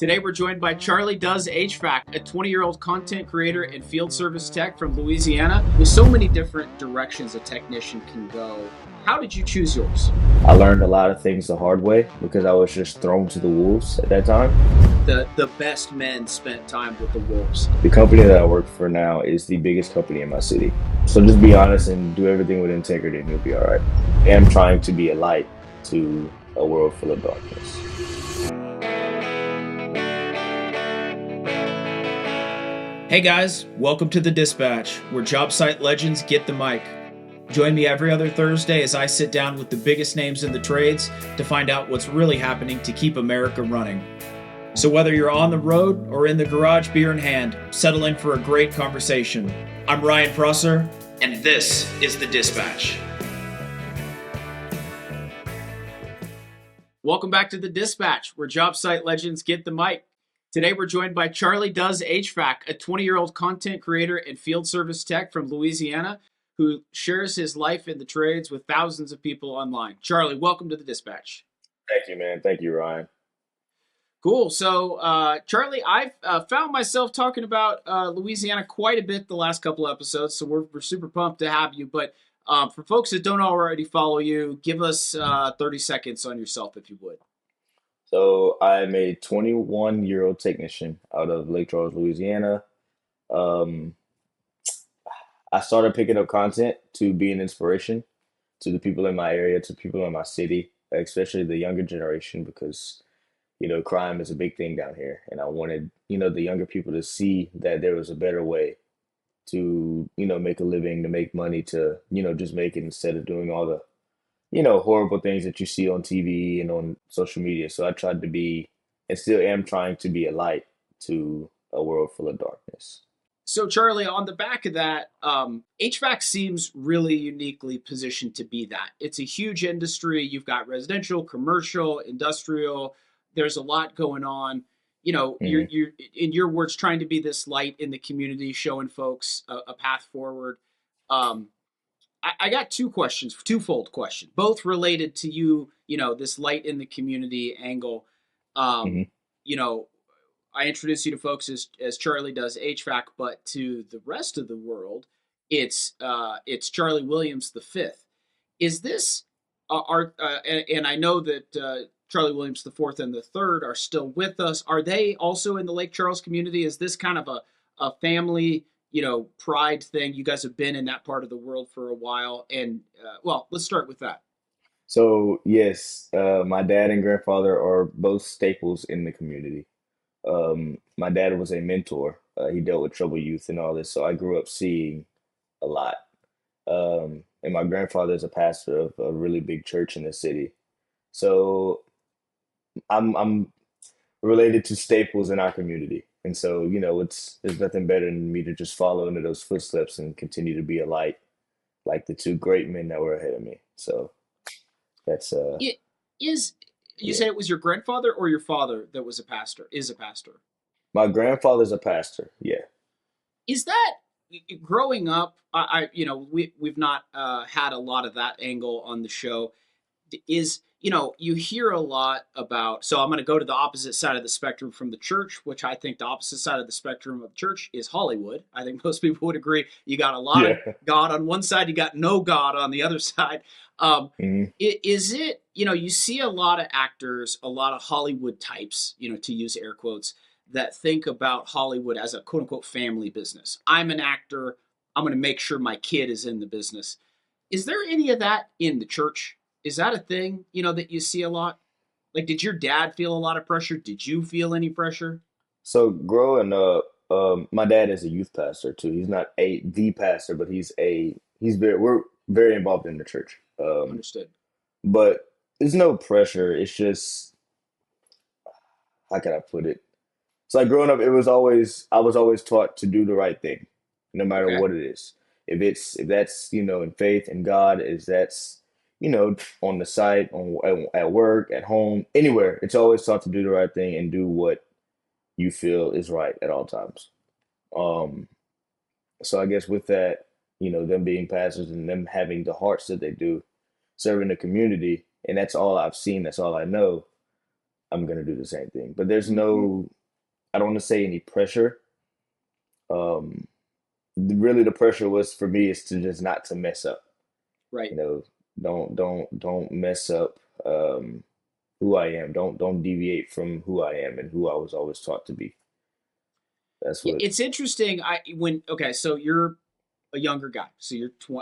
Today we're joined by Charlie Does HVAC, a 20-year-old content creator and field service tech from Louisiana. With so many different directions a technician can go, how did you choose yours? I learned a lot of things the hard way because I was just thrown to the wolves at that time. The best men spent time with the wolves. The company that I work for now is the biggest company in my city. So just be honest and do everything with integrity and you'll be all right. I am trying to be a light to a world full of darkness. Hey guys, welcome to The Dispatch, where job site legends get the mic. Join me every other Thursday as I sit down with the biggest names in the trades to find out what's really happening to keep America running. So whether you're on the road or in the garage beer in hand, settle in for a great conversation. I'm Ryan Prosser, and this is The Dispatch. Welcome back to The Dispatch, where job site legends get the mic. Today we're joined by Charlie Does HVAC, a 20-year-old content creator and field service tech from Louisiana who shares his life in the trades with thousands of people online. Charlie, welcome to The Dispatch. Thank you, man. Thank you, Ryan. Cool. So, Charlie, I've found myself talking about Louisiana quite a bit the last couple episodes, so we're super pumped to have you. But for folks that don't already follow you, give us 30 seconds on yourself, if you would. So I'm a 21-year-old technician out of Lake Charles, Louisiana. Um, I started picking up content to be an inspiration to the people in my area, to people in my city, especially the younger generation, because crime is a big thing down here, and I wanted the younger people to see that there was a better way to make a living, to make money, to just make it instead of doing all the horrible things that you see on TV and on social media. So I tried to be, and still am trying to be a light to a world full of darkness. So, Charlie, on the back of that, HVAC seems really uniquely positioned to be that. It's a huge industry. You've got residential, commercial, industrial. There's a lot going on. hmm You're in your words trying to be this light in the community, showing folks a path forward. Um, I got two questions, twofold question, both related to you. This light in the community angle. Um, hmm you know, I introduce you to folks as Charlie Does HVAC, but to the rest of the world, it's Charlie Williams the fifth. Is this and I know that Charlie Williams the fourth and the third are still with us. Are they also in the Lake Charles community? Is this kind of a family pride thing? You guys have been in that part of the world for a while, and well, let's start with that. So yes, my dad and grandfather are both staples in the community. My dad was a mentor. He dealt with troubled youth and all this, so I grew up seeing a lot. And my grandfather is a pastor of a really big church in the city. So I'm related to staples in our community. And so, it's there's nothing better than me to just follow into those footsteps and continue to be a light like the two great men that were ahead of me. So that's It is. You yeah. said it was your grandfather or your father that was a pastor? Is a pastor? My grandfather's a pastor. Yeah. Is that growing up? We've not had a lot of that angle on the show. Is you hear a lot about. So I'm going to go to the opposite side of the spectrum from the church, which I think the opposite side of the spectrum of church is Hollywood. I think most people would agree. You got a lot of Yeah. God on one side, you got no God on the other side. hmm Is it you see a lot of actors, a lot of Hollywood types, to use air quotes, that think about Hollywood as a quote unquote family business. I'm an actor. I'm going to make sure my kid is in the business. Is there any of that in the church? Is that a thing, that you see a lot? Like, did your dad feel a lot of pressure? Did you feel any pressure? So growing up, my dad is a youth pastor too. He's not a the pastor, but he's very we're very involved in the church. Understood. But there's no pressure. It's just how can I put it? It's like growing up, I was always taught to do the right thing, no matter Okay. what it is. If that's in faith in God, is that's on the site, at work, at home, anywhere. It's always taught to do the right thing and do what you feel is right at all times. Um, so I guess with that, them being pastors and them having the hearts that they do, serving the community, and that's all I've seen. That's all I know. I'm gonna do the same thing. But there's Hmm. no, I don't want to say any pressure. Um, really, the pressure was for me is to just not to mess up. Right. You know, don't mess up who I am. Don't deviate from who I am and who I was always taught to be. That's Yeah, what. it's interesting. Okay, so you're a younger guy. So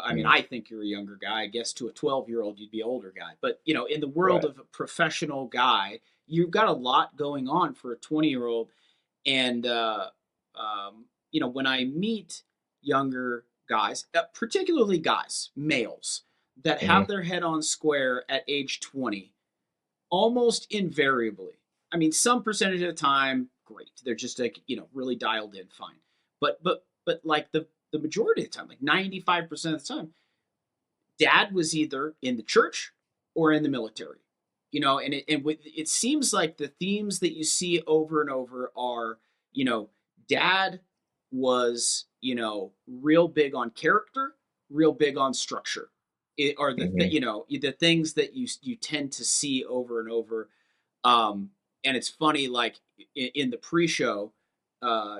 I mean, Mm, I think you're a younger guy. I guess to a 12-year-old, you'd be an older guy. But in the world right. of a professional guy, you've got a lot going on for a 20-year-old. And when I meet younger guys, particularly guys, males that have Hmm. their head on square at age 20, almost invariably, I mean, some percentage of the time, great. They're just like, really dialed in, fine. But like the majority of the time, like 95% of the time, dad was either in the church or in the military. And it seems like the themes that you see over and over are, you know, dad was, real big on character, real big on structure. It are Hmm. the things that you tend to see over and over. um, and it's funny, like in the pre-show,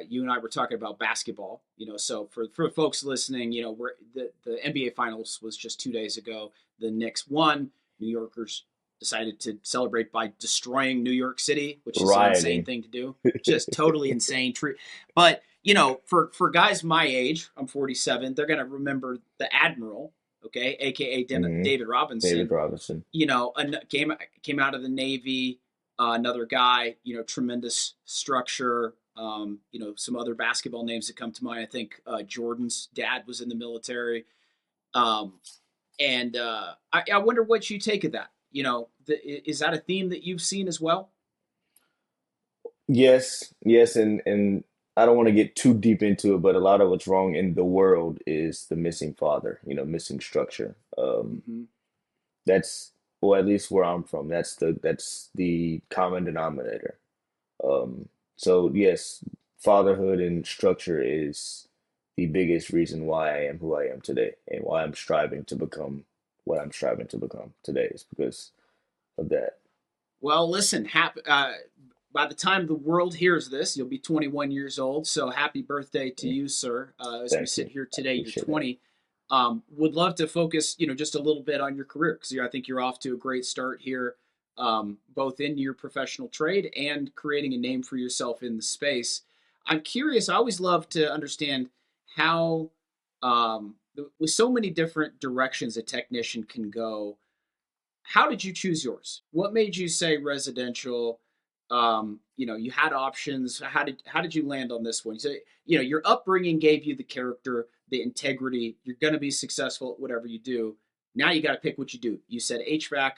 you and I were talking about basketball. So for folks listening, we're the NBA Finals was just 2 days ago. The Knicks won. New Yorkers decided to celebrate by destroying New York City, which is an insane Rioting. thing to do. Just totally insane. But for guys my age, I'm 47. They're gonna remember the Admiral, okay, aka Hmm. David David Robinson. Robinson. Came out of the Navy. Another guy, tremendous structure. Some other basketball names that come to mind. I think Jordan's dad was in the military. Um, and I wonder what you take of that. Is that a theme that you've seen as well? Yes, yes, and I don't want to get too deep into it, but a lot of what's wrong in the world is the missing father, missing structure. Mm-hmm. That's, well, at least where I'm from, that's the common denominator. Um, so yes, fatherhood and structure is the biggest reason why I am who I am today and why I'm striving to become what I'm striving to become today is because of that. Well, listen, by the time the world hears this, you'll be 21 years old. So happy birthday to Mm, you, sir. As we thank sit you. here I today, you're appreciate that. 20. Would love to focus, just a little bit on your career because I think you're off to a great start here, both in your professional trade and creating a name for yourself in the space. I'm curious. I always love to understand how, with so many different directions a technician can go, how did you choose yours? What made you say residential? You had options. How did you land on this one? So, your upbringing gave you the character, the integrity. You're going to be successful at whatever you do. Now you got to pick what you do. You said HVAC.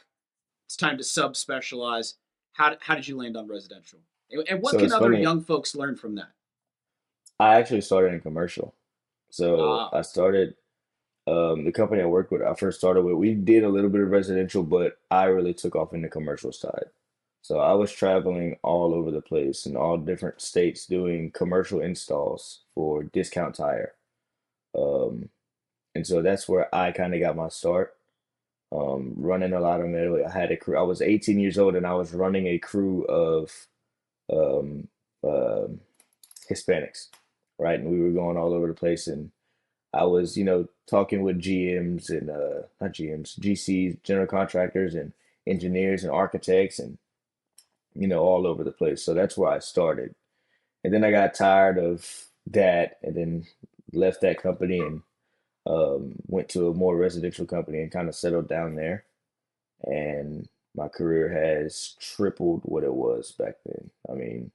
It's time to subspecialize. How did you land on residential? And what So can it's other funny. young folks learn from that? I actually started in commercial. So Ah, I started the company I worked with. I first started with. We did a little bit of residential, but I really took off in the commercial side. So I was traveling all over the place in all different states doing commercial installs for Discount Tire. Um, and so that's where I kind of got my start. Running a lot of metal. I had a crew. I was 18 years old and I was running a crew of um, um Hispanics, right? And we were going all over the place. And I was, talking with GMs and not GMs, GCs, general contractors and engineers and architects and, all over the place. So that's where I started. And then I got tired of that and then left that company and went to a more residential company and kind of settled down there. And my career has tripled what it was back then. I mean,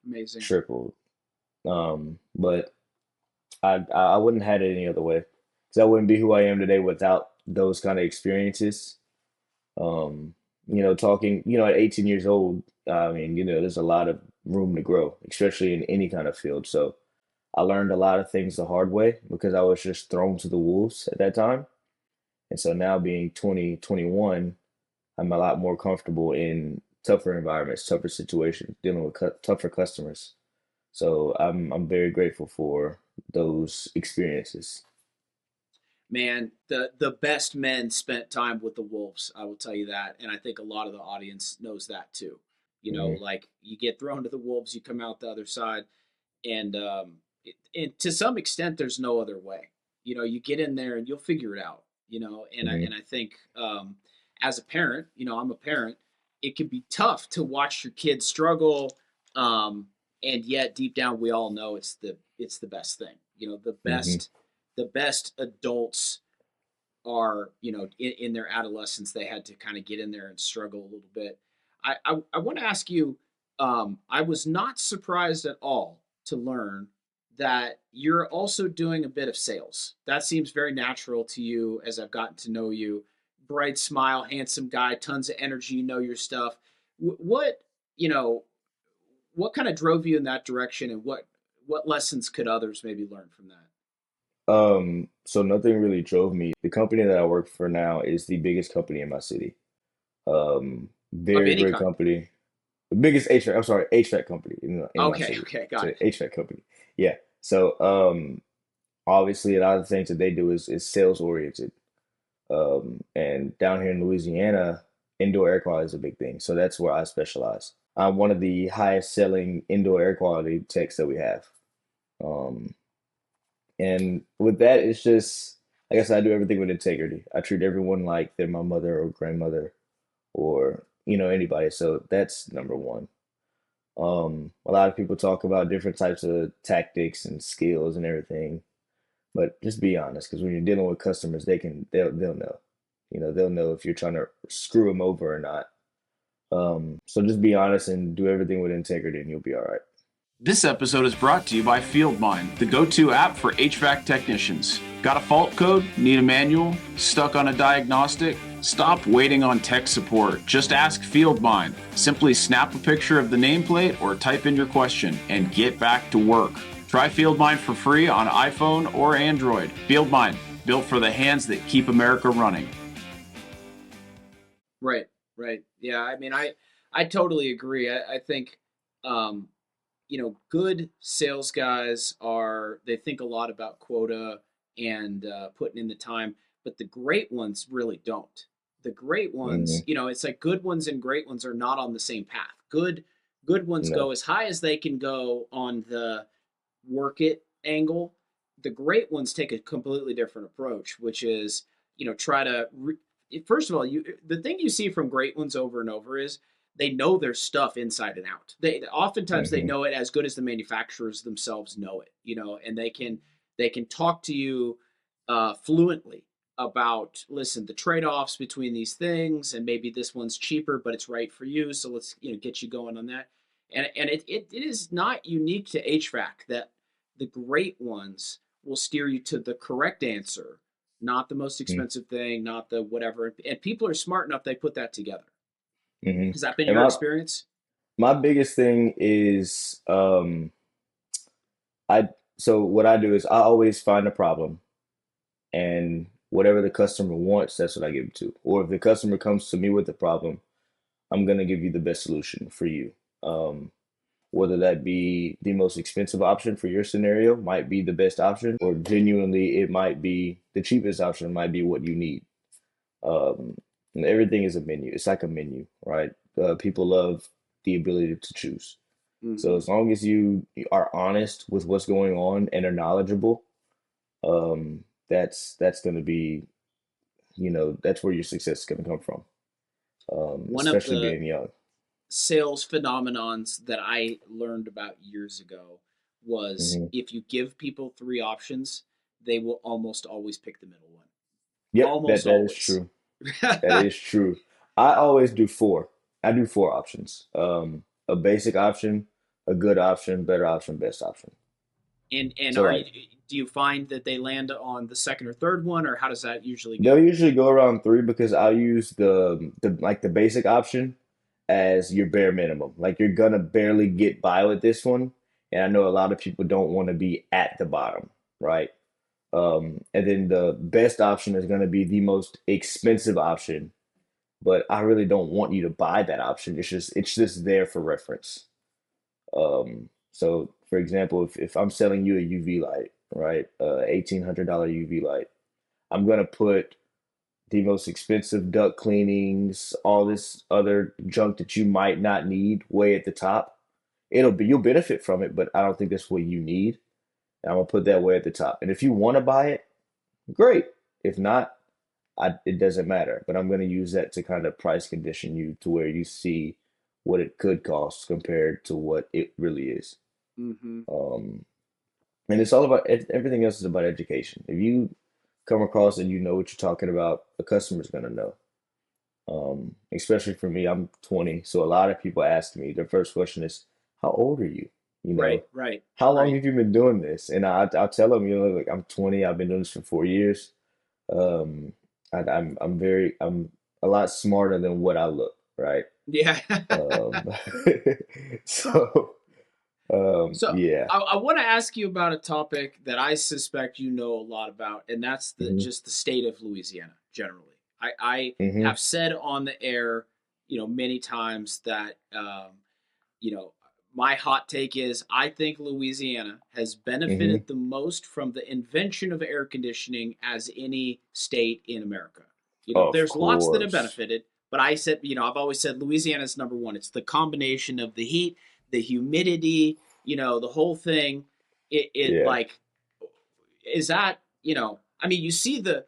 amazing. tripled. But I wouldn't have had it any other way because I wouldn't be who I am today without those kind of experiences. Talking, at 18 years old, I mean, there's a lot of room to grow, especially in any kind of field. So I learned a lot of things the hard way because I was just thrown to the wolves at that time. And so now being 20, 21, I'm a lot more comfortable in tougher environments, tougher situations, dealing with tougher customers. So I'm very grateful for those experiences. Man, the best men spent time with the wolves. I will tell you that, and I think a lot of the audience knows that too. Hmm. like you get thrown to the wolves, you come out the other side, and to some extent, there's no other way. You get in there and you'll figure it out. And I Hmm. think as a parent, I'm a parent. It can be tough to watch your kids struggle, um, and yet deep down we all know it's the best thing. The Hmm. best adults are in their adolescence they had to kind of get in there and struggle a little bit. I want to ask you. I was not surprised at all to learn that you're also doing a bit of sales. That seems very natural to you as I've gotten to know you. Bright smile, handsome guy, tons of energy, you know your stuff. What you know what kind of drove you in that direction, and what lessons could others maybe learn from that? So nothing really drove me. The company that I work for now is the biggest company in my city. Of Very any great kind. company. The biggest HVAC, I'm sorry, HVAC company in my Okay, city. okay, It's got an it. HVAC company. Yeah. So obviously a lot of the things that they do is sales oriented. And down here in Louisiana, indoor air quality is a big thing. So that's where I specialize. I'm one of the highest selling indoor air quality techs that we have. Um, and with that, it's just, I guess I do everything with integrity. I treat everyone like they're my mother or grandmother or, anybody. So that's number one. A lot of people talk about different types of tactics and skills and everything, but just be honest, because when you're dealing with customers, they'll know. They'll know if you're trying to screw them over or not. So just be honest and do everything with integrity, and you'll be all right. This episode is brought to you by FieldMind, the go-to app for HVAC technicians. Got a fault code? Need a manual? Stuck on a diagnostic? Stop waiting on tech support. Just ask FieldMind. Simply snap a picture of the nameplate or type in your question and get back to work. Try FieldMind for free on iPhone or Android. FieldMind, built for the hands that keep America running. Right, right. Yeah, I mean, I totally agree. I think um, good sales guys they think a lot about quota and putting in the time, but the great ones really don't. The great ones, Hmm. it's like good ones and great ones are not on the same path. Good ones go No. as high as they can go on the work it angle. The great ones take a completely different approach, which is, try to first of all, the thing you see from great ones over and over is they know their stuff inside and out. They oftentimes they Hmm. know it as good as the manufacturers themselves know it, and they can talk to you fluently about, listen, the trade-offs between these things, and maybe this one's cheaper but it's right for you, so let's get you going on that. And it is not unique to HVAC that the great ones will steer you to the correct answer, not the most Hmm. expensive thing, not the whatever. And people are smart enough, they put that together. Hmm. Has that been And your my experience? my biggest thing is I so what I do is I always find a problem and whatever the customer wants, that's what I give it to. Or if the customer comes to me with a problem, I'm gonna give you the best solution for you. Um, whether that be the most expensive option for your scenario might be the best option, or genuinely it might be the cheapest option, might be what you need. Um, and everything is a menu. It's like a menu, right? People love the ability to choose. So Mm-hmm. as long as you are honest with what's going on and are knowledgeable, that's going to be, that's where your success is going to come from, One of especially the being young. sales phenomenons that I learned about years ago was Hmm. if you give people three options, they will almost always pick the middle one. Yep, that Almost that is always. true. That is true. I always do four. I do four options. A basic option, a good option, better option, best option. And So are you like do you find that they land on the second or third one, or how does that usually they'll go? usually go around three because I'll use the basic option as your bare minimum. Like you're gonna barely get by with this one, and I know a lot of people don't want to be at the bottom, right? And then the best option is gonna be the most expensive option, but I really don't want you to buy that option. It's just there for reference. So for example, if I'm selling you a UV light, right, $1,800 UV light, I'm gonna put the most expensive duct cleanings, all this other junk that you might not need way at the top. You'll benefit from it, but I don't think that's what you need. And I'm gonna put that way at the top. And if you want to buy it, great. If not, it doesn't matter. But I'm gonna use that to kind of price condition you to where you see what it could cost compared to what it really is. Mm-hmm. Um, and it's all about everything else is about education. If you come across and you know what you're talking about, the customer's gonna know. Especially for me, I'm 20, so a lot of people ask me, their first question is, "How old are you?" You know, Right, right, how long right. have you been doing this? And I'll tell them, like I'm 20, I've been doing this for 4 years. Um, I'm a lot smarter than what I look, right? Yeah. Um, so So yeah. I want to ask you about a topic that I suspect you know a lot about, and that's the Hmm. just the state of Louisiana generally. I Hmm. have said on the air, many times that you know, my hot take is I think Louisiana has Hmm. benefited the most from the invention of air conditioning as any state in America. Of There's lots that have course. benefited, but I said, I've always said Louisiana's number one. It's the combination of the heat, the humidity, the whole thing. It Yeah. like is that I mean you see the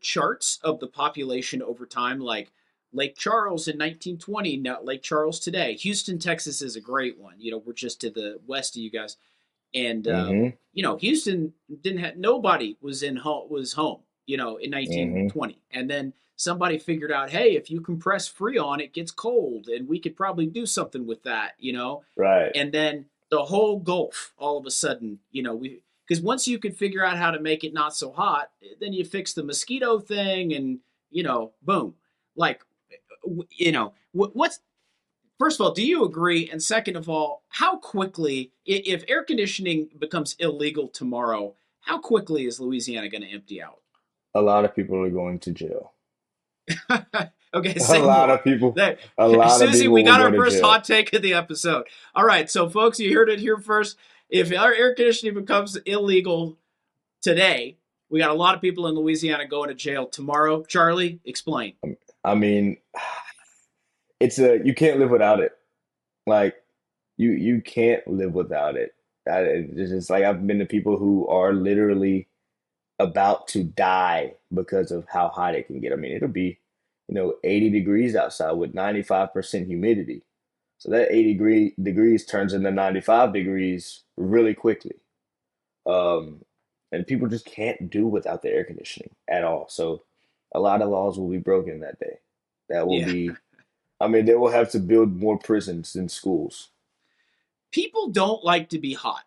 charts of the population over time, like Lake Charles in 1920, now Lake Charles today. Houston, Texas is a great one. We're just to the west of you guys. And Hmm. Houston didn't have nobody was home in Hmm. 1920. And then somebody figured out, hey, if you compress Freon it gets cold, and we could probably do something with that. Right. And then the whole Gulf all of a sudden, we because once you could figure out how to make it not so hot, then you fix the mosquito thing, and boom. Like, what's first of all, do you agree? And second of all, how quickly, if air conditioning becomes illegal tomorrow, how quickly is Louisiana going to empty out? A lot of people are going to jail. Okay, A say lot more. of people, That, a lot of Susie, people we will got go our to first jail. hot take of the episode. All right, so folks, you heard it here first. If our air conditioning becomes illegal today, we got a lot of people in Louisiana going to jail tomorrow. Charlie, explain. I mean, you can't live without it. Like you can't live without it. It's just like I've been to people who are literally about to die because of how hot it can get. I mean, it'll be, 80 degrees outside with 95% humidity. So that 80 degrees turns into 95 degrees really quickly. Um, and people just can't do without the air conditioning at all. So a lot of laws will be broken that day. That will Yeah. be, I mean, they will have to build more prisons than schools. People don't like to be hot.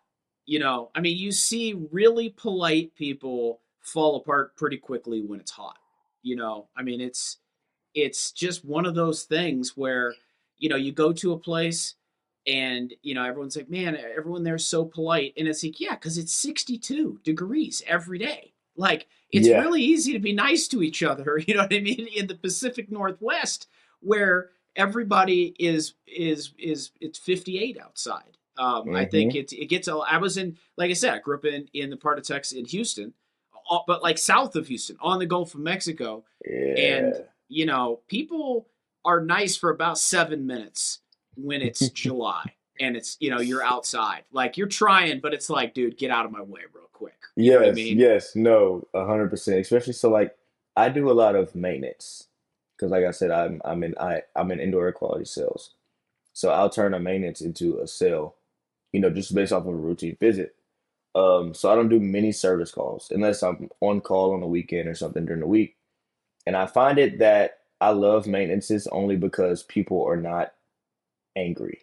I mean, you see really polite people fall apart pretty quickly when it's hot. I mean, it's just one of those things where you go to a place, and everyone's like, man, everyone there's so polite, and it's like, yeah, because it's 62 degrees every day. Like, it's Yeah. really easy to be nice to each other. You know what I mean? In the Pacific Northwest, where everybody is it's 58 outside. I think Hmm. it gets. I was in, like I said, I grew up in the part of Texas in Houston, but like south of Houston on the Gulf of Mexico, and Yeah. people are nice for about 7 minutes when it's July and it's you're outside, like you're trying, but it's like, dude, get out of my way real quick. You know what I Yes, mean? yes, no, 100%. Especially so like I do a lot of maintenance because like I said, I'm in indoor air quality sales. So I'll turn a maintenance into a sale, just based off of a routine visit. So I don't do many service calls unless I'm on call on the weekend or something during the week. And I find it that I love maintenances only because people are not angry.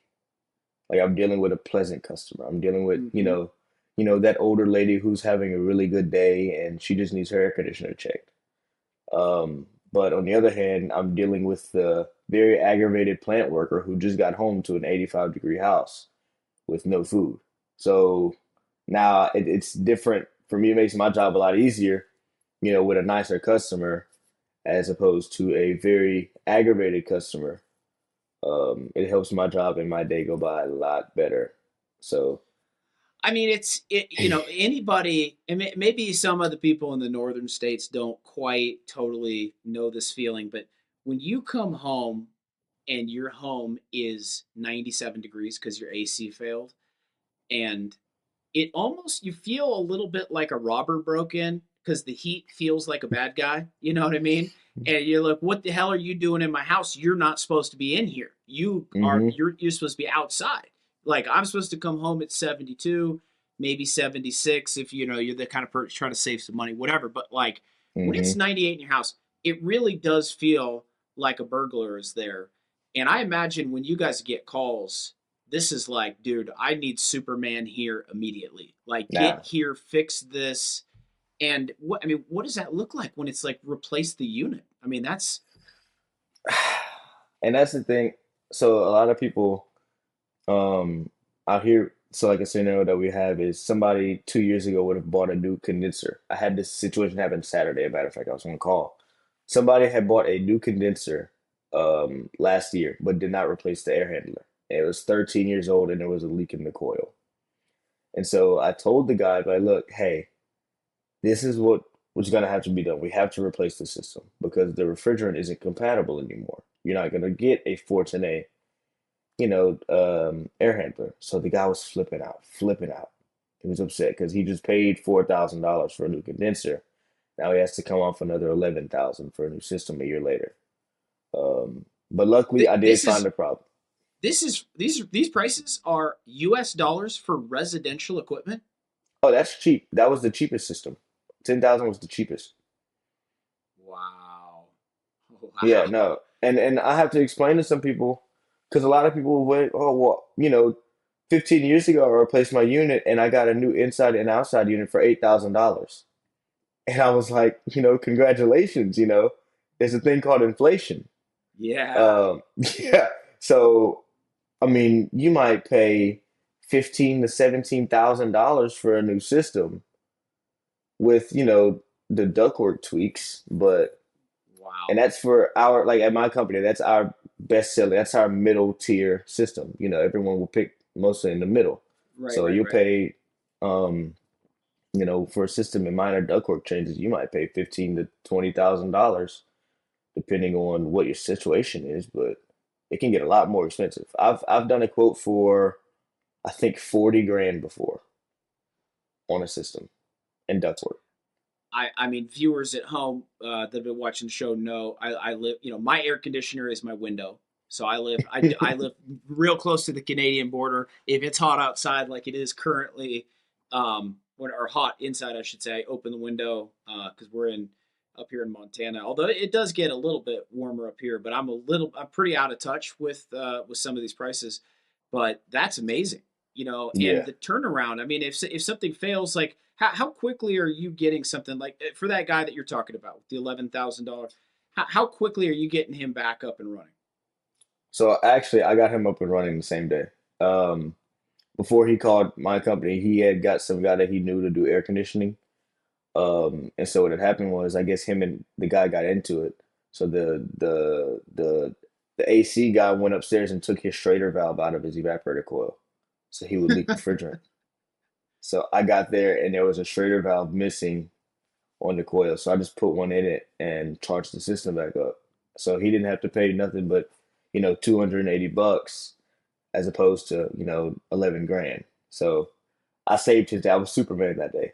Like I'm dealing with a pleasant customer. I'm dealing with, Mm-hmm. that older lady who's having a really good day and she just needs her air conditioner checked. But on the other hand, I'm dealing with the very aggravated plant worker who just got home to an 85-degree house with no food. So now it's different for me. It makes my job a lot easier, with a nicer customer as opposed to a very aggravated customer. It helps my job and my day go by a lot better. So I mean, anybody, and maybe some of the people in the northern states don't quite totally know this feeling, but when you come home and your home is 97 degrees because your AC failed, and it almost you feel a little bit like a robber broke in because the heat feels like a bad guy. You know what I mean? And you're like, "What the hell are you doing in my house? You're not supposed to be in here. Hmm. You're supposed to be outside. Like I'm supposed to come home at 72, maybe 76 if you're the kind of person trying to save some money, whatever. But like when it's Hmm. 98 in your house, it really does feel like a burglar is there. And I imagine when you guys get calls, this is like, dude, I need Superman here immediately. Like, get Now, here, fix this. And what does that look like when it's like replace the unit? I mean, that's and that's the thing. So a lot of people um out here, so like a scenario that we have is somebody 2 years ago would have bought a new condenser. I had this situation happen Saturday, a matter of fact, I was on call. Somebody had bought a new condenser last year, but did not replace the air handler. It was 13 years old and there was a leak in the coil. And so I told the guy, like, look, hey, this is what's gonna have to be done. We have to replace the system because the refrigerant isn't compatible anymore. You're not gonna get a Fortinet, air handler. So the guy was flipping out. He was upset because he just paid $4,000 for a new condenser. Now he has to come off another 11,000 for a new system a year later. But luckily, I did this find is the problem. these prices are U.S. dollars for residential equipment. Oh, that's cheap. That was the cheapest system. 10,000 was the cheapest. Wow, Yeah, wow. no. And I have to explain to some people because a lot of people went, oh, well, 15 years ago I replaced my unit and I got a new inside and outside unit for $8,000. And I was like, congratulations, there's a thing called inflation. Yeah, Yeah. So, I mean, you might pay 15 to $17,000 for a new system with, the ductwork tweaks, but and wow. that's for our like at my company, that's our best selling, that's our middle tier system. Everyone will pick mostly in the middle. Right, So right, you'll right. pay for a system and minor ductwork changes, you might pay 15 to $20,000 depending on what your situation is, but it can get a lot more expensive. I've done a quote for I think 40 grand before on a system and ductwork. I mean, viewers at home that have been watching the show know I live. My air conditioner is my window, so I live real close to the Canadian border. If it's hot outside, like it is currently, or hot inside, I should say, I open the window because we're in up here in Montana. Although it does get a little bit warmer up here, but I'm pretty out of touch with some of these prices. But that's amazing, and Yeah. the turnaround. I mean, if something fails, like how quickly are you getting something like for that guy that you're talking about with the $11,000? How quickly are you getting him back up and running? So actually, I got him up and running the same day. Um, Before he called my company, he had got some guy that he knew to do air conditioning. And so what had happened was, I guess him and the guy got into it. So the AC guy went upstairs and took his Schrader valve out of his evaporator coil, so he would leak refrigerant. So I got there and there was a Schrader valve missing on the coil. So I just put one in it and charged the system back up. So he didn't have to pay nothing but, $280 as opposed to, 11 grand. So I saved his day. I was Superman that day.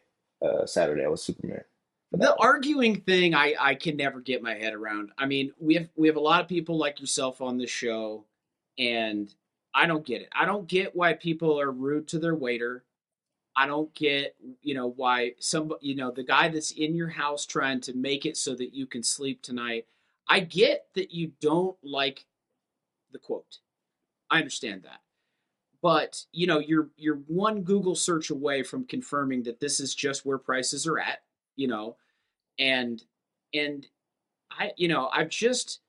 Saturday, I was Superman for The that one. arguing thing, I can never get my head around. I mean, we have a lot of people like yourself on this show, and I don't get it. I don't get why people are rude to their waiter. I don't get, why the guy that's in your house trying to make it so that you can sleep tonight. I get that you don't like the quote. I understand that. But, you're one Google search away from confirming that this is just where prices are at, you know, and and I just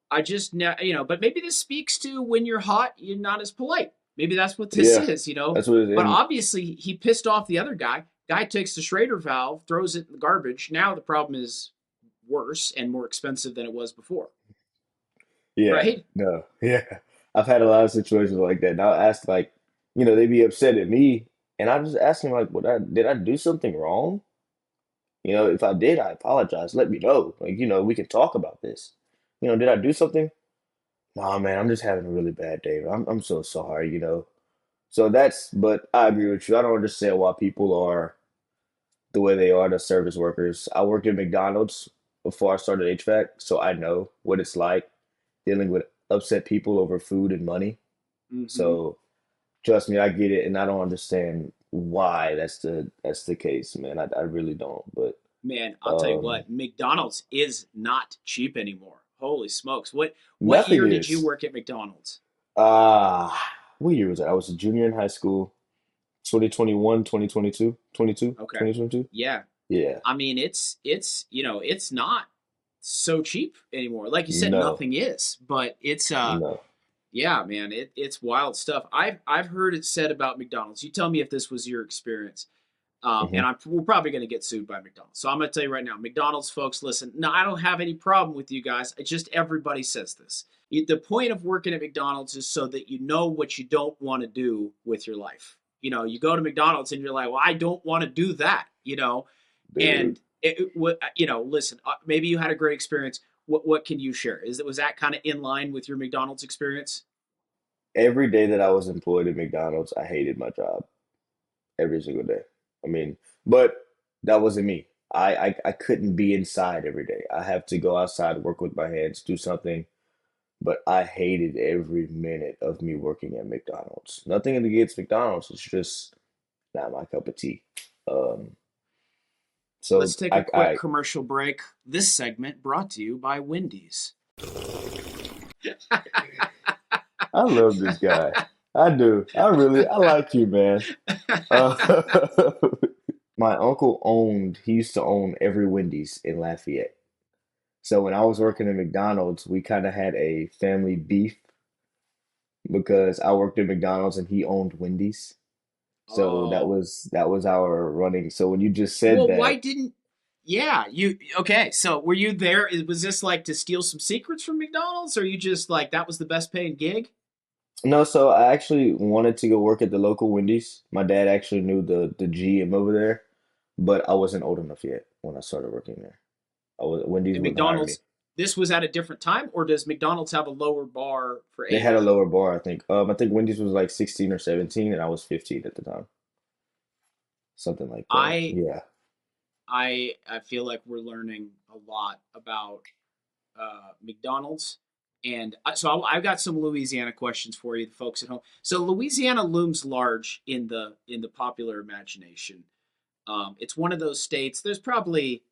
but maybe this speaks to when you're hot, you're not as polite. Maybe that's what this Yeah, is. that's what it is. But And obviously he pissed off the other guy. Guy takes the Schrader valve, throws it in the garbage. Now the problem is worse and more expensive than it was before, yeah, right? no, yeah. I've had a lot of situations like that. And I'll ask, like, they'd be upset at me. And I just asked him like, did I do something wrong? If I did, I apologize. Let me know. Like, we can talk about this. Did I do something? Nah, man, I'm just having a really bad day. I'm so sorry. So but I agree with you. I don't understand why people are the way they are, the service workers. I worked at McDonald's before I started HVAC, so I know what it's like dealing with upset people over food and money. Hmm. So trust me, I get it, and I don't understand why that's the case, man. I really don't. But Man, I'll tell you um, what, McDonald's is not cheap anymore. Holy smokes. What nothing year did you is. work at McDonald's? What year was that? I was a junior in high school, 2021, 2022, 22, Okay. 2022. Yeah. Yeah, I mean, it's not so cheap anymore. Like you said, no, nothing is, but no. yeah, man, it's wild stuff. I've heard it said about McDonald's. You tell me if this was your experience. Hmm. We're probably going to get sued by McDonald's. So I'm going to tell you right now, McDonald's folks, listen. No, I don't have any problem with you guys. It's just everybody says this. The point of working at McDonald's is so that you know what you don't want to do with your life. You go to McDonald's and you're like, well, I don't want to do that. Dude. And listen, maybe you had a great experience. What can you share? Was that kind of in line with your McDonald's experience? Every day that I was employed at McDonald's, I hated my job every single day. I mean, but that wasn't me. I couldn't be inside every day. I have to go outside, work with my hands, do something. But I hated every minute of me working at McDonald's. Nothing against McDonald's. It's just not my cup of tea. Um, Let's so take a quick commercial break. This segment brought to you by Wendy's. I love this guy. I do. I like you, man. Uh, my uncle he used to own every Wendy's in Lafayette. So when I was working at McDonald's, we kind of had a family beef because I worked at McDonald's and he owned Wendy's. So that Oh, was that was our running. So when you just said well, why that, didn't? Yeah, okay? So were you there? Was this like to steal some secrets from McDonald's, or you just like that was the best paying gig? no, so I actually wanted to go work at the local Wendy's. My dad actually knew the GM over there, but I wasn't old enough yet when I started working there. Wendy's And wouldn't hire me. McDonald's, this was at a different time, or does McDonald's have a lower bar for They had a age? lower bar, I think. I think Wendy's was like 16 or 17, and I was 15 at the time. Something like that. I Yeah. I feel like we're learning a lot about McDonald's. And I've got some Louisiana questions for you, the folks at home. So Louisiana looms large in the popular imagination. It's one of those states. There's probably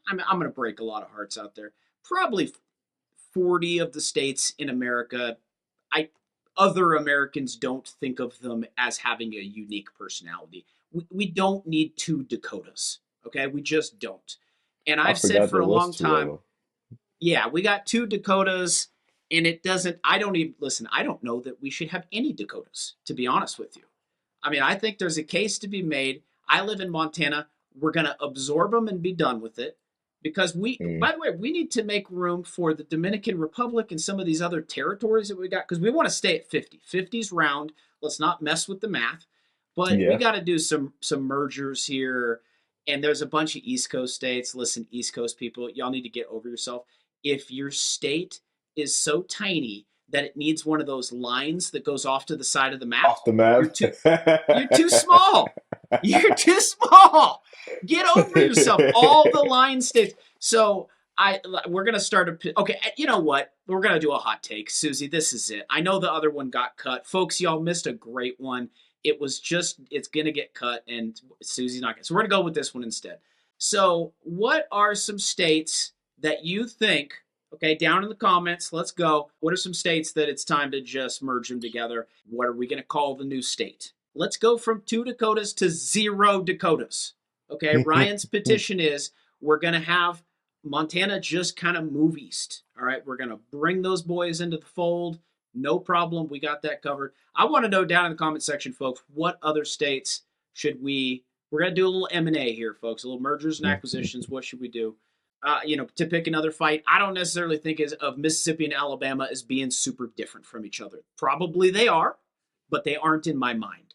I'm going to break a lot of hearts out there. Probably 40 of the states in America. I Other Americans don't think of them as having a unique personality. We don't need two Dakotas. Okay, we just don't. And I I've said forgot for there a was long two of time, them. yeah, we got two Dakotas, and it doesn't. I don't even listen. I don't know that we should have any Dakotas, to be honest with you. I mean, I think there's a case to be made. I live in Montana. We're going to absorb them and be done with it. Because Mm, by the way, we need to make room for the Dominican Republic and some of these other territories that we got because we want to stay at 50. 50's round. Let's not mess with the math. But we yeah. got to do some mergers here. And there's a bunch of East Coast states. Listen, East Coast people, y'all need to get over yourself. If your state is so tiny that it needs one of those lines that goes off to the side of the map, Off the you're map. too you're too small. You're too small. Get over yourself. All the line states. So we're gonna start a okay. You know what? We're gonna do a hot take, Susie. This is it. I know the other one got cut, folks. Y'all missed a great one. It's gonna get cut, and Susie's not gonna. So we're gonna go with this one instead. So, what are some states that you think? Okay, down in the comments, let's go. What are some states that it's time to just merge them together? What are we going to call the new state? Let's go from two Dakotas to zero Dakotas. Okay, Ryan's petition is we're going to have Montana just kind of move east. All right, we're going to bring those boys into the fold. No problem. We got that covered. I want to know down in the comment section, folks, what other states should we're going to do a little M&A here, folks, a little mergers and acquisitions. What should we do? To pick another fight, I don't necessarily think of Mississippi and Alabama as being super different from each other. Probably they are, but they aren't in my mind.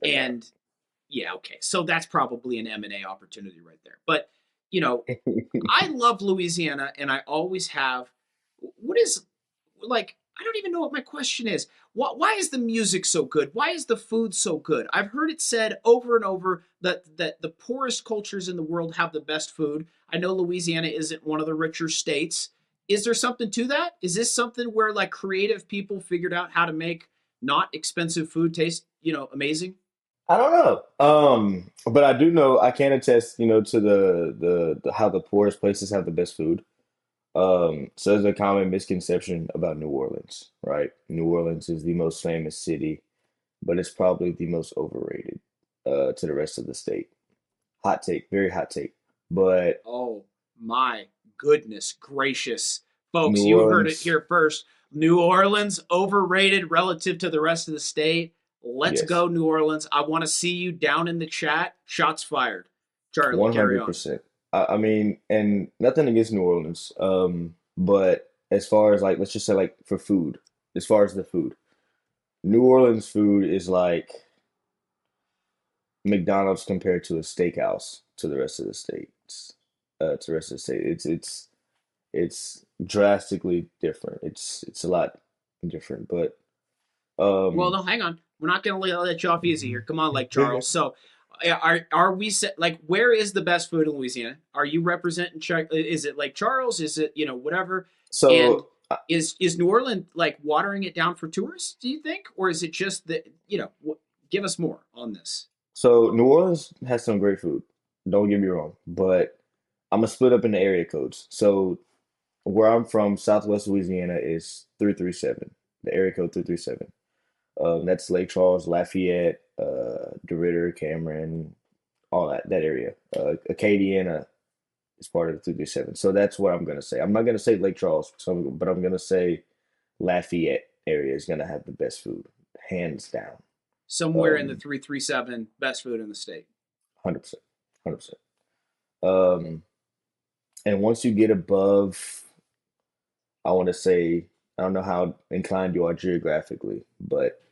they're not. And yeah, okay. So that's probably an M&A opportunity right there. But, you know, I love Louisiana and I always have. What is like I don't even know what my question is. Why is the music so good? Why is the food so good? I've heard it said over and over that the poorest cultures in the world have the best food. I know Louisiana isn't one of the richer states. Is there something to that? Is this something where like creative people figured out how to make not expensive food taste, amazing? I don't know. But I do know I can attest, to the how the poorest places have the best food. So there's a common misconception about New Orleans, right? New Orleans is the most famous city, but it's probably the most overrated to the rest of the state. Hot take, very hot take. But Oh my goodness gracious. Folks, New you heard it Orleans, here first. New Orleans overrated relative to the rest of the state. Let's yes, go, New Orleans. I want to see you down in the chat. Shots fired. Charlie, carry on. 100%. I mean, and nothing against New Orleans, but as far as like, let's just say like for food, as far as the food, New Orleans food is like McDonald's compared to a steakhouse to the rest of the states. To the rest of the state, it's drastically different. It's a lot different, but Well, um, no, hang on. We're not going to let you off easy here. Come on, Lake Charles. So, are we set? Like, where is the best food in Louisiana? Are you representing? Is it Lake Charles? Is it whatever? And so is New Orleans like watering it down for tourists? Do you think, or is it just that give us more on this. New Orleans has some great food. Don't get me wrong, but I'm gonna split up into area codes. So where I'm from, Southwest Louisiana is 337. The area code 337. That's Lake Charles, Lafayette, DeRidder, Cameron, all that area. Acadiana is part of the 337. So that's what I'm gonna say. I'm not gonna say Lake Charles, but I'm gonna say Lafayette area is gonna have the best food, hands down. Somewhere in the Um, 337, best food in the state. 100%, 100%. Um, and once you get above, I want to say, I don't know how inclined you are geographically, but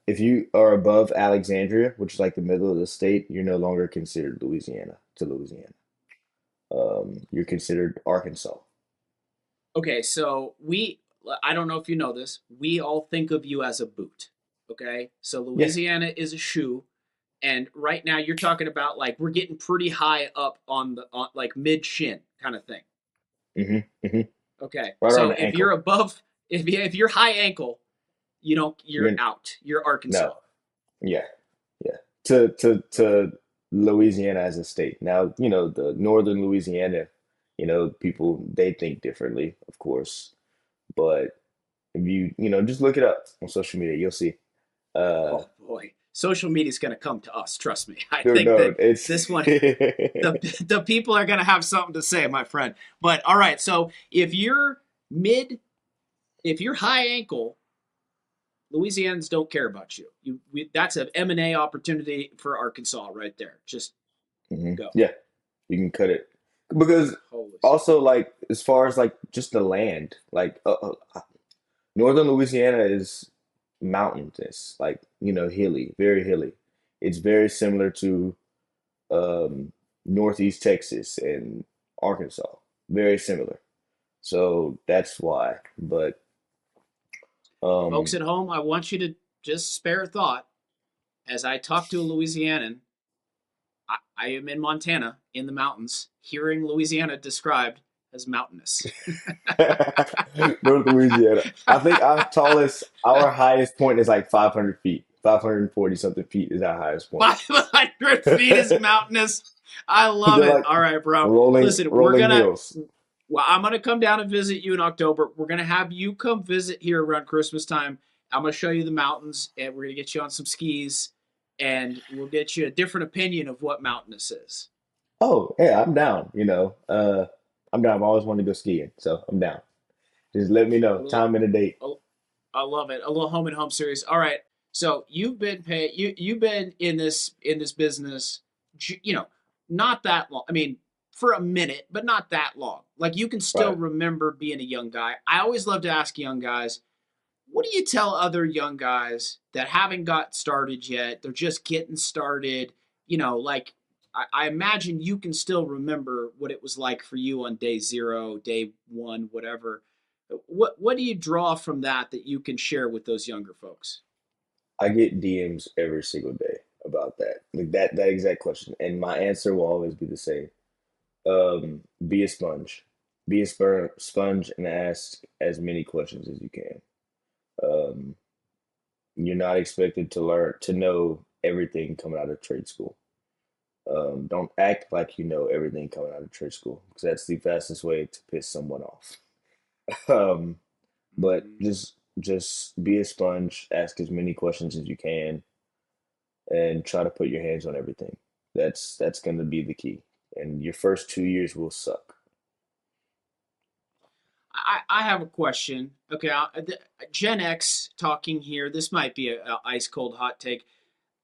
if you are above Alexandria, which is like the middle of the state, you're no longer considered Louisiana. You're considered Arkansas. Okay, so I don't know if you know this, we all think of you as a boot. Okay, so Yeah. Louisiana is a shoe, and right now you're talking about like we're getting pretty high up on like mid shin kind of thing. Hmm. Okay, Right around so the if you're ankle. above, if you're high ankle, you're You're out. You're Arkansas. no. Yeah. Yeah. To Louisiana as a state. Now, the northern Louisiana, people they think differently, of course. But if just look it up on social media, you'll see. Uh, Oh boy, social media is going to come to us. Trust me. I dude, think no, that it's this one, the the people are going to have something to say, my friend. But all right, so if you're high ankle, Louisianans don't care about you. That's an M&A opportunity for Arkansas right there. Just go. yeah, you can cut it because Holy also like as far as like just the land, like northern Louisiana is mountainous, like hilly, very hilly. It's very similar to northeast Texas and Arkansas, very similar. So that's why. But folks um, at home, I want you to just spare a thought as I talk to a Louisianan. I am in Montana in the mountains, hearing Louisiana described as mountainous. North Louisiana. I think our highest point is like 500 feet. 540 something feet is our highest point. 500 feet is mountainous. I love They're it. like All right, bro. rolling Listen, rolling hills. I'm gonna come down and visit you in October. We're gonna have you come visit here around Christmas time. I'm gonna show you the mountains, and we're gonna get you on some skis, and we'll get you a different opinion of what mountainous is. Oh, yeah, I'm down, I'm down. I've always wanted to go skiing, so I'm down. Just let me know. A little, Time and a date. I love it. A little home and home series. All right. So you've been in this business, you know, not that long. I mean, for a minute, but not that long. Like you can still Right. remember being a young guy. I always love to ask young guys, what do you tell other young guys that haven't got started yet? They're just getting started. Like I imagine you can still remember what it was like for you on day zero, day one, whatever. What do you draw from that you can share with those younger folks? I get DMs every single day about that, like that exact question, and my answer will always be the same. Be a sponge, be a sponge, and ask as many questions as you can. Um, you're not expected to know everything coming out of trade school. Don't act like you know everything coming out of trade school because that's the fastest way to piss someone off. Um, but Mm-hmm. just be a sponge, ask as many questions as you can, and try to put your hands on everything. That's going to be the key. And your first 2 years will suck. I have a question. Okay, Gen X talking here. This might be a ice cold hot take.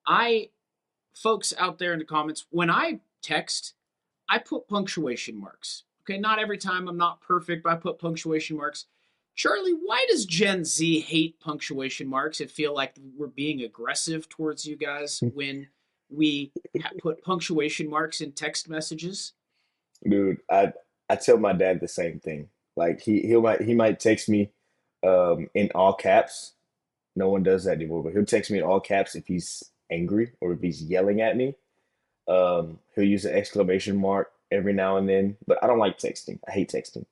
I Folks out there in the comments, when I text, I put punctuation marks. Okay, not every time, I'm not perfect, but I put punctuation marks. Charlie, why does Gen Z hate punctuation marks and feel like we're being aggressive towards you guys when we put punctuation marks in text messages? Dude, I tell my dad the same thing. Like he might text me in all caps. No one does that anymore, but he'll text me in all caps if he's angry or if he's yelling at me. He'll use an exclamation mark every now and then, but I don't like texting. I hate texting.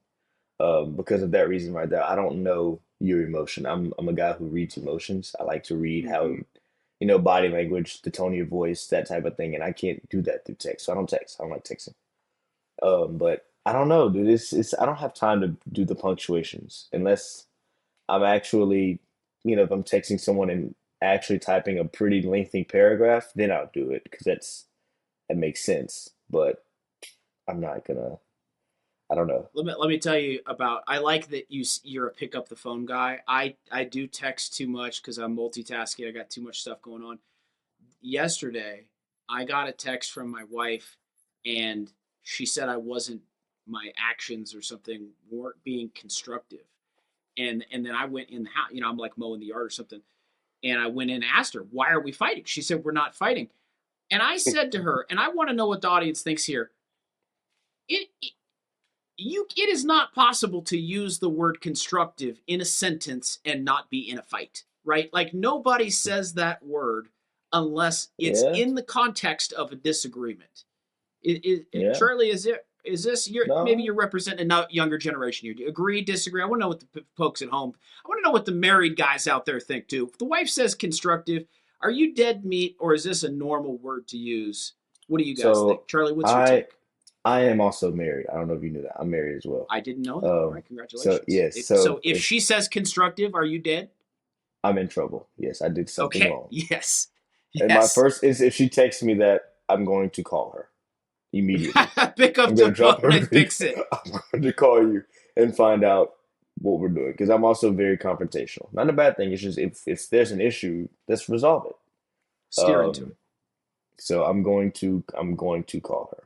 Because of that reason right there. I don't know your emotion. I'm a guy who reads emotions. I like to read how Mm-hmm. body language, the tone of your voice, that type of thing, and I can't do that through text. So I don't text. I don't like texting. But I don't know, dude. It's I don't have time to do the punctuations unless I'm actually, if I'm texting someone and actually typing a pretty lengthy paragraph, then I'll do it because that makes sense. But I'm not gonna. I don't know. Let me tell you about. I like that you're a pick up the phone guy. I do text too much because I'm multitasking. I got too much stuff going on. Yesterday, I got a text from my wife, and she said I wasn't my actions or something weren't being constructive. And then I went in the house. I'm like mowing the yard or something, and I went in and asked her, "Why are we fighting?" She said, "We're not fighting." And I said to her, and I want to know what the audience thinks here. It it is not possible to use the word constructive in a sentence and not be in a fight, right? Like nobody says that word unless it's Yeah, in the context of a disagreement. yeah. Charlie, is this your maybe No. you're representing a younger generation here? Do you agree, disagree? I want to know what the folks at home. I want to know what the married guys out there think too. If the wife says constructive, are you dead meat or is this a normal word to use? What do you guys So think, Charlie? What's your I take? I am also married. I don't know if you knew that. I'm married as well. I didn't know that. All right, So congratulations. yes, So so if if she says constructive, are you dead? I'm in trouble, yes, I did something Okay. wrong. Yes. And my Yes. first is if she texts me that, I'm going to call her immediately. Pick I'm up going the to drop phone and everything. fix it. I'm going to call you and find out what we're doing because I'm also very confrontational. Not a bad thing. It's just if there's an issue, let's resolve it. Steer into Um, it. so I'm going to call her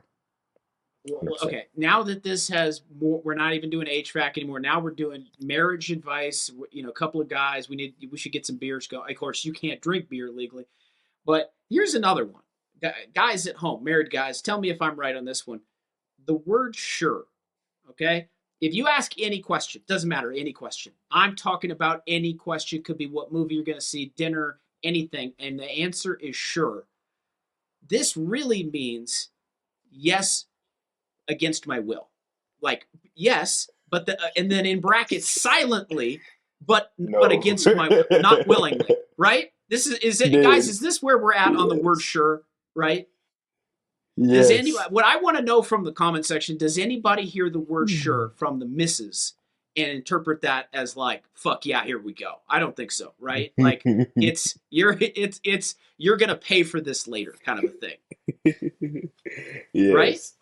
Well, 100%. okay. Now that this has more, we're not even doing HVAC anymore. Now we're doing marriage advice. A couple of guys. We should get some beers going. Of course, you can't drink beer legally, but here's another one. Guys at home, married guys, tell me if I'm right on this one. The word sure. Okay. If you ask any question, doesn't matter any question. I'm talking about any question. Could be what movie you're going to see, dinner, anything, and the answer is sure. This really means yes against my will. Like yes, but and then in brackets silently, but No. against my will, not willingly. Right? This is it, guys. Dude, Is this where we're at on the word yes. sure? Right? Does any Yes. what I want to know from the comment section? Does anybody hear the word sure from the misses and interpret that as like fuck yeah, here we go? I don't think so. Right? Like it's you're gonna pay for this later, kind of a thing. Right? Yes.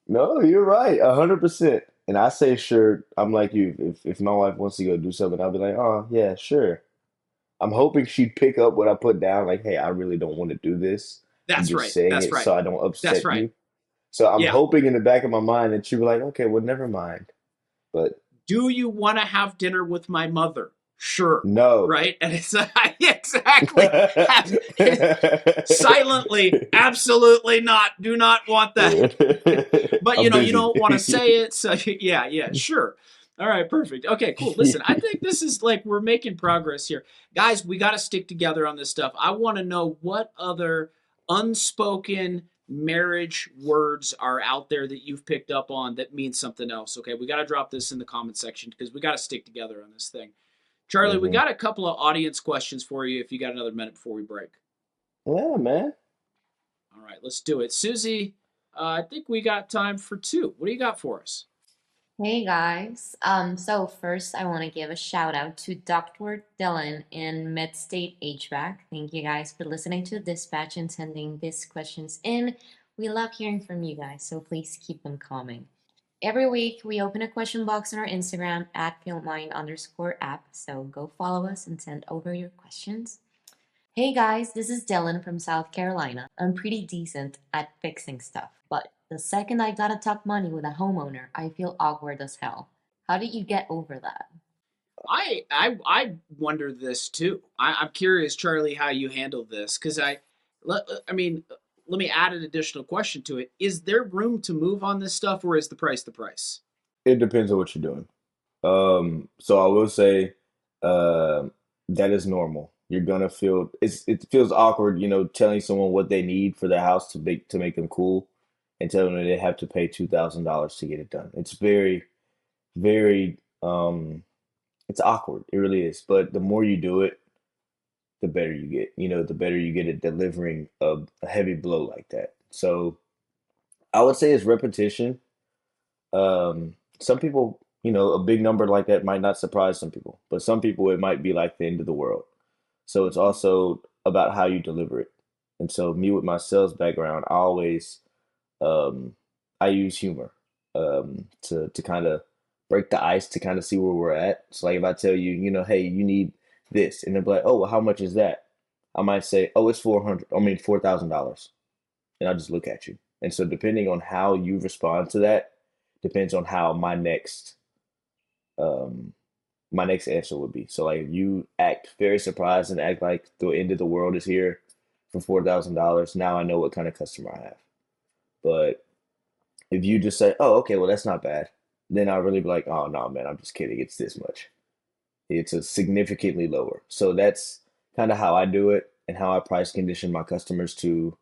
No, you're right, 100%. And I say sure. I'm like you. If my wife wants to go do something, I'll be like, oh yeah, sure. I'm hoping she'd pick up what I put down, like, hey, I really don't want to do this. I'm That's just right. saying That's it right. so I don't That's upset right. you. So I'm Yeah. hoping in the back of my mind that she'd be like, okay, well, never mind. But Do you want to have dinner with my mother? Sure. No. Right? And it's exactly silently, absolutely not. Do not want that. But I'm you don't want to busy. say it. So yeah, sure. All right, perfect. Okay, cool. Listen, I think this is like we're making progress here. Guys, we got to stick together on this stuff. I want to know what other unspoken marriage words are out there that you've picked up on that means something else. Okay, we got to drop this in the comment section because we got to stick together on this thing. Charlie, we Hmm. got a couple of audience questions for you if you got another minute before we break. Yeah, man. All right, let's do it. Susie, I think we got time for two. What do you got for us? Hey guys. So first I want to give a shout out to Dr. Dylan in Midstate HVAC. Thank you guys for listening to Dispatch and sending these questions in. We love hearing from you guys, so please keep them coming. Every week we open a question box on our Instagram at fieldmind_app. So go follow us and send over your questions. Hey guys, this is Dylan from South Carolina. I'm pretty decent at fixing stuff, but the second I gotta talk money with a homeowner, I feel awkward as hell. How did you get over that? I wonder this too. I'm curious, Charlie, how you handle this because I mean, let me add an additional question to it. Is there room to move on this stuff, or is the price the price? It depends on what you're doing. So I will say, uh, that is normal. You're gonna feel it feels awkward, telling someone what they need for their house to make them cool, and telling them they have to pay $2,000 to get it done. It's very, very, it's awkward. It really is. But the more you do it, the better you get. The better you get at delivering a heavy blow like that. So I would say it's repetition. Some people, a big number like that might not surprise some people, but some people it might be like the end of the world. So it's Mm-hmm. also about how you deliver it. And so me with my sales background, um, I use humor to kind of break the ice to kind of see where we're at. So like if I tell you, hey, you need this, and they're like, oh, well, how much is that? I might say, oh, it's 400. I mean, $4,000, and I'll just look at you. And so depending on how you respond to that, depends on how um my next answer would be. So like if you act very surprised and act like the end of the world is here for $4,000, now I know what kind of customer I have. But if you just say, "Oh, okay, well that's not bad," then I really be like, "Oh no, man, I'm just kidding. It's this much. It's a significantly lower." So that's kind of how I do it and how I price condition my customers to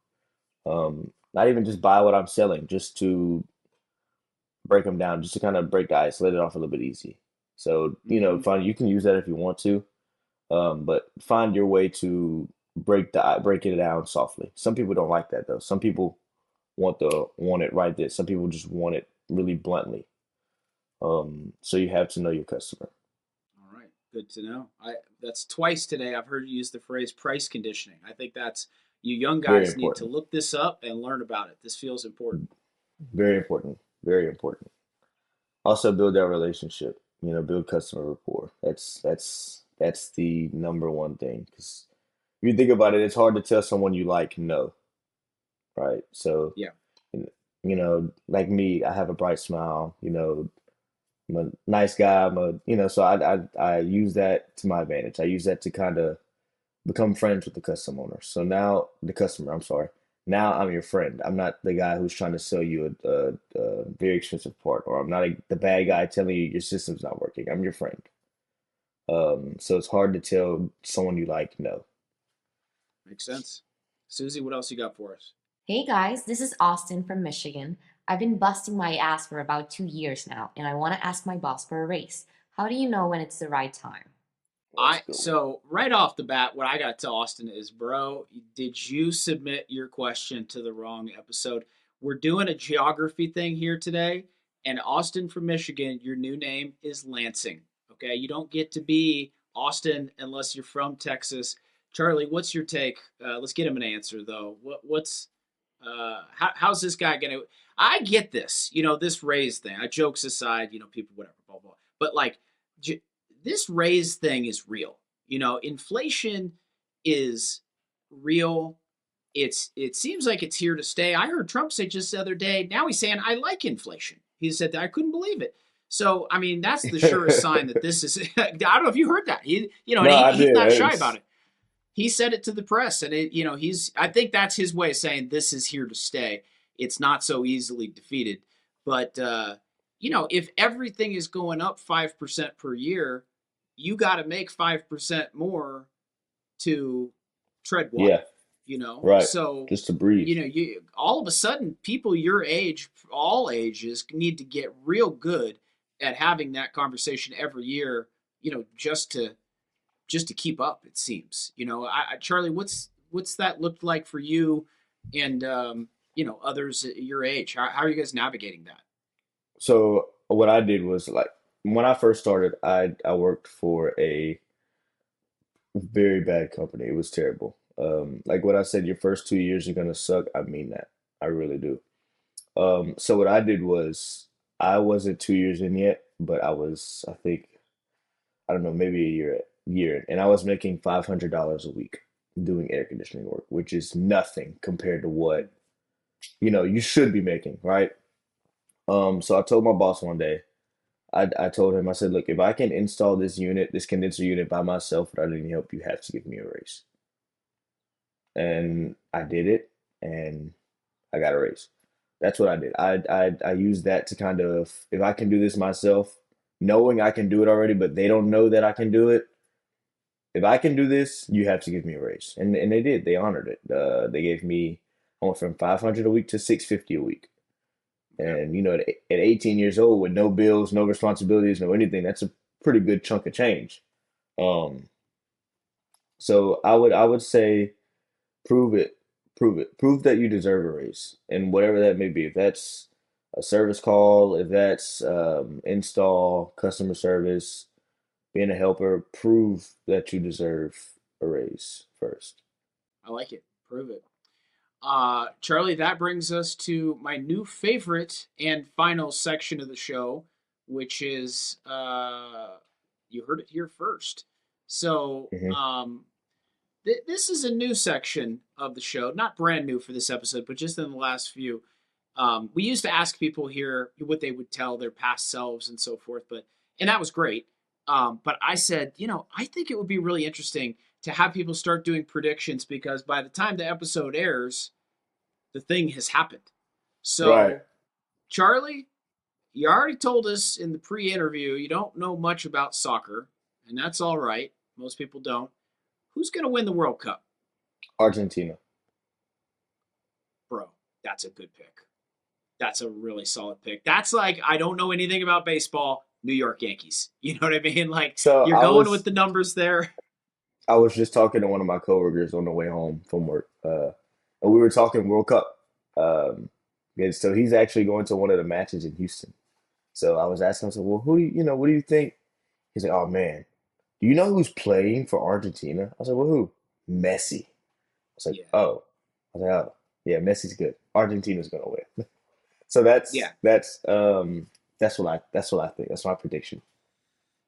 not even just buy what I'm selling, just to break them down, just to kind of break the ice, let it off a little bit easy. So Mm-hmm. fine, you can use that if you want to, but find your way to break it down softly. Some people don't like that though. Some people want it right there. Some people just want it really bluntly. So you have to know your customer. All right, good to know. I That's twice today I've heard you use the phrase price conditioning. I think that's you young Very guys need to important. look this up and learn about it. This feels important. Very important. Very important. Also build that relationship. Build customer rapport. That's the number one thing. Because if you think about it, it's hard to tell someone you like no, right? So, Yeah. like me, I have a bright smile. I'm a nice guy. So I use that to my advantage. I use that to kind of become friends with the customer owner. So now the customer, I'm sorry. Now I'm your friend. I'm not the guy who's trying to sell you a very expensive part, or I'm not the bad Mm-hmm. guy telling you your system's not working. I'm your friend. So it's hard to tell someone you like no. Makes sense. Susie, what else you got for us? Hey guys, this is Austin from Michigan. I've been busting my ass for about 2 years now, and I want to ask my boss for a raise. How do you know when it's the right time? That's I a good one. So right off the bat, what I got to Austin is, bro, did you submit your question to the wrong episode? We're doing a geography thing here today, and Austin from Michigan, your new name is Lansing. Okay, you don't get to be Austin unless you're from Texas. Charlie, what's your take? Let's get him an answer though. How's this guy gonna? I get this, this raise thing. Jokes aside, people, whatever, blah blah. But like, this raise thing is real. Inflation is real. It seems like it's here to stay. I heard Trump say just the other day. Now he's saying I like inflation. He said that I couldn't believe it. So, I mean, that's the surest sign that this is. I don't know if you heard that. And No, I he's did. not shy about It's it. He said it to the press, and I think that's his way of saying this is here to stay. It's not so easily defeated. But if everything is going up 5% per year, you got to make 5% more to tread water. yeah, right. So Just to breathe. you all of a sudden people your age, all ages, need to get real good at having that conversation every year. Just to keep up. It seems. Charlie, what's that looked like for you, and others at your age? How are you guys navigating that? So what I did was like when I first started, I worked for a very bad company. It was terrible. Like what I said, your first 2 years are gonna suck. I mean that. I really do. So what I did was I wasn't 2 years in yet, but I was, I think, I don't know, maybe a year, and I was making $500 a week doing air conditioning work, which is nothing compared to what you should be making, right? So I told my boss one day, I told him, I said, look, if I can install this condenser unit by myself without any help, you have to give me a raise. And I did it, and I got a raise. That's what I did. I used that to kind of, if I can do this myself, knowing I can do it already, but they don't know that I can do it. If I can do this, you have to give me a raise, and they did. They honored it. They gave me, I went from 500 a week to 650 a week. Okay. And at 18 years old with no bills, no responsibilities, no anything, that's a pretty good chunk of change. Um, so I would say prove it, prove that you deserve a raise, and whatever that may be. If that's a service call, if that's install, customer service, being a helper, prove that you deserve a raise first. I like it. Prove it. Charlie, that brings us to my new favorite and final section of the show, which is you heard it here first. So, Hmm. this is a new section of the show, not brand new for this episode, but just in the last few. We used to ask people here what they would tell their past selves and so forth, and that was great. But I said, I think it would be really interesting to have people start doing predictions because by the time the episode airs, the thing has happened. Right. So, Charlie, you already told us in the pre-interview you don't know much about soccer, and that's all right. Most people don't. Who's going to win the World Cup? Argentina. Bro, that's a good pick. That's a really solid pick. That's like I don't know anything about baseball. New York Yankees. You know what I mean? Like So you're going with the numbers there. I was just talking to one of my coworkers on the way home from work, and we were talking World Cup. And so he's actually going to one of the matches in Houston. So I was asking him, so, well, what do you think? He's like, oh man, do you know who's playing for Argentina? I was like, well, who? Messi. I was like, Yeah. oh. I was like, oh, yeah, Messi's good. Argentina's gonna win. So Yeah. that's what I think. That's my prediction.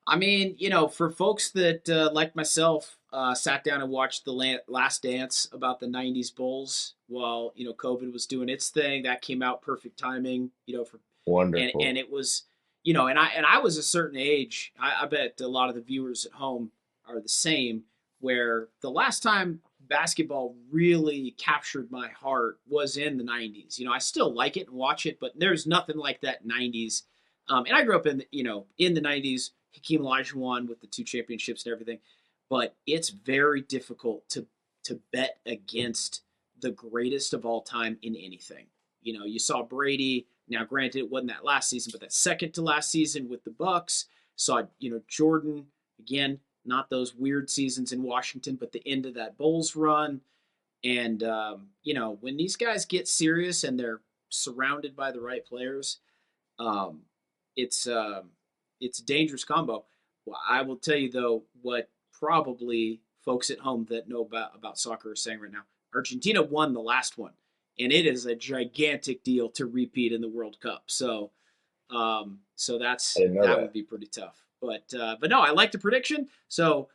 I mean, for folks that like myself sat down and watched the Last Dance about the '90s Bulls while COVID was doing its thing, that came out perfect timing. For and Wonderful. it was, and I was a certain age. I bet a lot of the viewers at home are the same. Where the last time basketball really captured my heart was in the '90s. I still like it and watch it, but there's nothing like that '90s. And I grew up in the '90s. Hakeem Olajuwon with the two championships and everything, but it's very difficult to bet against the greatest of all time in anything. You saw Brady. Now, granted, it wasn't that last season, but that second to last season with the Bucks. Saw Jordan again. Not those weird seasons in Washington, but the end of that Bulls run. And when these guys get serious and they're surrounded by the right players, um, it's it's a dangerous combo. Well, I will tell you though what probably folks at home that know about soccer are saying right now. Argentina won the last one, and it is a gigantic deal to repeat in the World Cup. So I didn't know that would that. be pretty tough. But no, I like the prediction. So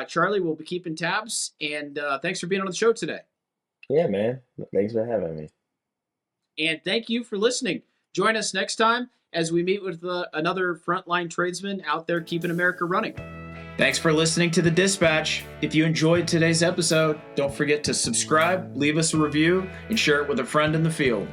Charlie will be keeping tabs, and thanks for being on the show today. Yeah, man. Thanks for having me. And thank you for listening Join us next time as we meet with another frontline tradesman out there keeping America running. Thanks for listening to The Dispatch. If you enjoyed today's episode, don't forget to subscribe, leave us a review, and share it with a friend in the field.